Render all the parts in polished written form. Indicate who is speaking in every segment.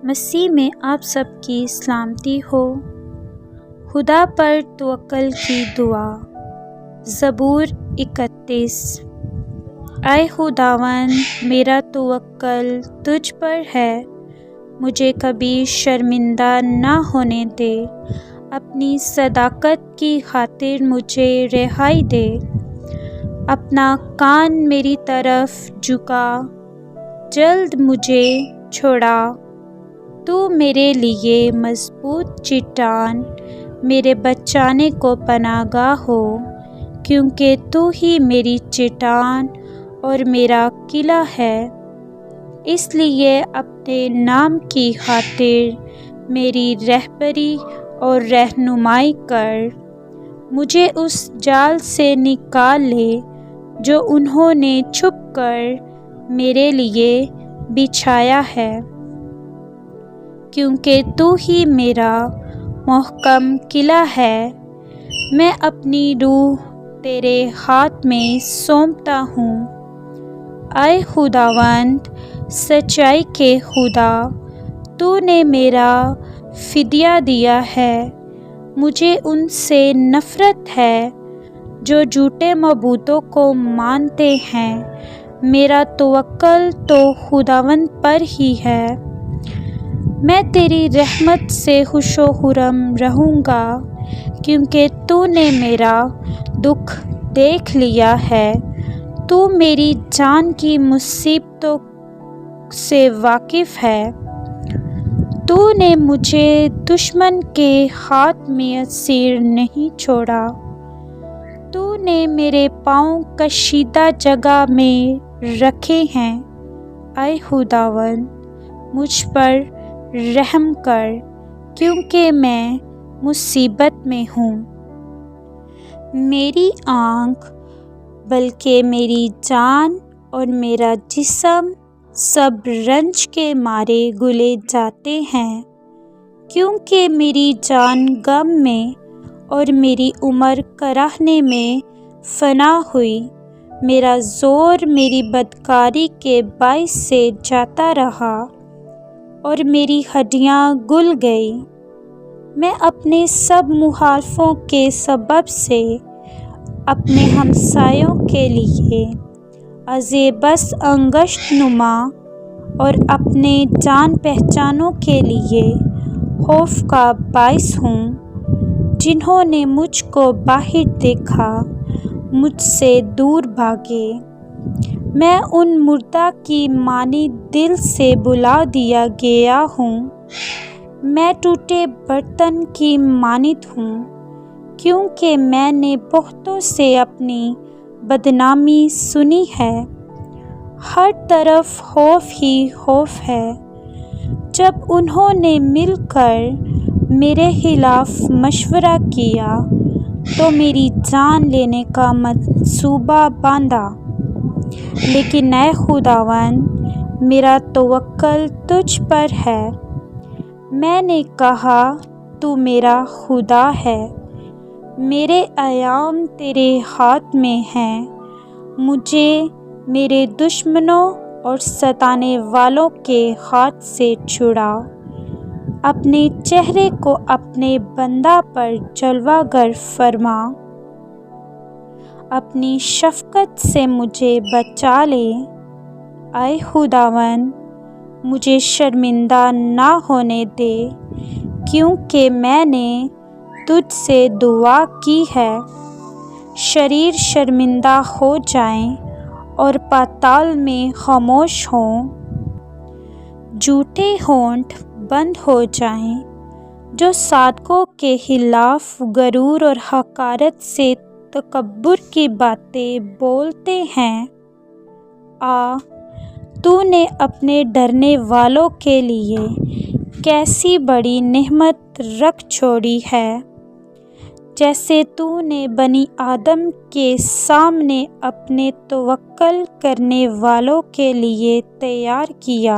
Speaker 1: مسیح میں آپ سب کی سلامتی ہو۔ خدا پر توکل کی دعا۔ زبور 31۔ اے خداوند، میرا توکل تجھ پر ہے، مجھے کبھی شرمندہ نہ ہونے دے، اپنی صداقت کی خاطر مجھے رہائی دے۔ اپنا کان میری طرف جھکا، جلد مجھے چھڑا۔ تو میرے لیے مضبوط چٹان، میرے بچانے کو پناہ گاہ ہو، کیونکہ تو ہی میری چٹان اور میرا قلعہ ہے۔ اس لیے اپنے نام کی خاطر میری رہبری اور رہنمائی کر، مجھے اس جال سے نکال لے جو انہوں نے چھپ کر میرے لیے بچھایا ہے، کیونکہ تو ہی میرا محکم قلعہ ہے۔ میں اپنی روح تیرے ہاتھ میں سونپتا ہوں۔ اے خداوند، سچائی کے خدا، تو نے میرا فدیہ دیا ہے۔ مجھے ان سے نفرت ہے جو جھوٹے معبودوں کو مانتے ہیں۔ میرا توکل تو خداوند پر ہی ہے۔ میں تیری رحمت سے خوش و خرم رہوں گا، کیونکہ تو نے میرا دکھ دیکھ لیا ہے۔ تو میری جان کی مصیبتوں سے واقف ہے۔ تو نے مجھے دشمن کے ہاتھ میں اسیر نہیں چھوڑا۔ تو نے میرے پاؤں کشیدہ جگہ میں رکھے ہیں۔ اے خداوند، مجھ پر رحم کر، کیونکہ میں مصیبت میں ہوں۔ میری آنکھ بلکہ میری جان اور میرا جسم سب رنج کے مارے گلے جاتے ہیں، کیونکہ میری جان غم میں اور میری عمر کراہنے میں فنا ہوئی۔ میرا زور میری بدکاری کے باعث سے جاتا رہا اور میری ہڈیاں گل گئیں۔ میں اپنے سب مخالفوں کے سبب سے اپنے ہمسایوں کے لیے بس انگشت نما اور اپنے جان پہچانوں کے لیے خوف کا باعث ہوں۔ جنہوں نے مجھ کو باہر دیکھا، مجھ سے دور بھاگے۔ میں ان مردہ کی مانند دل سے بلا دیا گیا ہوں۔ میں ٹوٹے برتن کی مانند ہوں، کیونکہ میں نے بہتوں سے اپنی بدنامی سنی ہے۔ ہر طرف خوف ہی خوف ہے۔ جب انہوں نے مل کر میرے خلاف مشورہ کیا تو میری جان لینے کا منصوبہ باندھا۔ لیکن اے خداوند، میرا توکل تجھ پر ہے۔ میں نے کہا، تو میرا خدا ہے۔ میرے ایام تیرے ہاتھ میں ہیں۔ مجھے میرے دشمنوں اور ستانے والوں کے ہاتھ سے چھڑا۔ اپنے چہرے کو اپنے بندہ پر جلوہ گر فرما۔ اپنی شفقت سے مجھے بچا لے۔ اے خداوند، مجھے شرمندہ نہ ہونے دے، کیونکہ میں نے تجھ سے دعا کی ہے۔ شریر شرمندہ ہو جائیں اور پاتال میں خاموش ہوں۔ جھوٹے ہونٹ بند ہو جائیں جو صادقوں کے خلاف غرور اور حقارت سے تکبر کی باتیں بولتے ہیں۔ تو نے اپنے ڈرنے والوں کے لیے کیسی بڑی نعمت رکھ چھوڑی ہے، جیسے تو نے بنی آدم کے سامنے اپنے توکل کرنے والوں کے لیے تیار کیا۔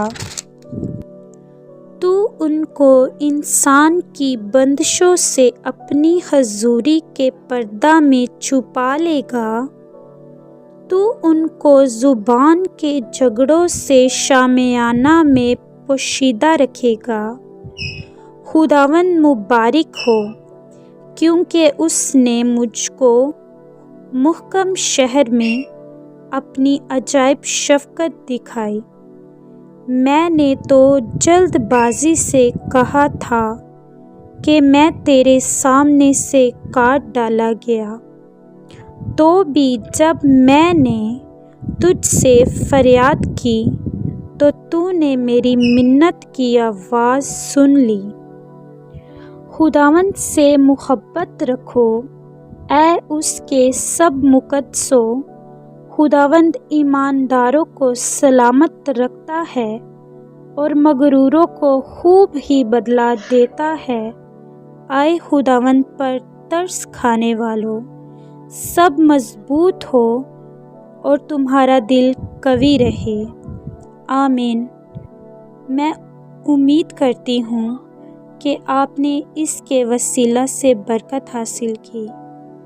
Speaker 1: تو ان کو انسان کی بندشوں سے اپنی حضوری کے پردہ میں چھپا لے گا۔ تو ان کو زبان کے جھگڑوں سے شامیانہ میں پوشیدہ رکھے گا۔ خداوند مبارک ہو، کیونکہ اس نے مجھ کو محکم شہر میں اپنی عجائب شفقت دکھائی۔ میں نے تو جلد بازی سے کہا تھا کہ میں تیرے سامنے سے کاٹ ڈالا گیا، تو بھی جب میں نے تجھ سے فریاد کی تو نے میری منت کی آواز سن لی۔ خداوند سے محبت رکھو، اے اس کے سب مقدسو۔ خداوند ایمانداروں کو سلامت رکھتا ہے اور مغروروں کو خوب ہی بدلہ دیتا ہے۔ اے خداوند پر ترس کھانے والو، سب مضبوط ہو اور تمہارا دل قوی رہے۔ آمین۔ میں امید کرتی ہوں کہ آپ نے اس کے وسیلہ سے برکت حاصل کی۔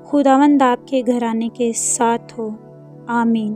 Speaker 1: خداوند آپ کے گھرانے کے ساتھ ہو۔ آمین۔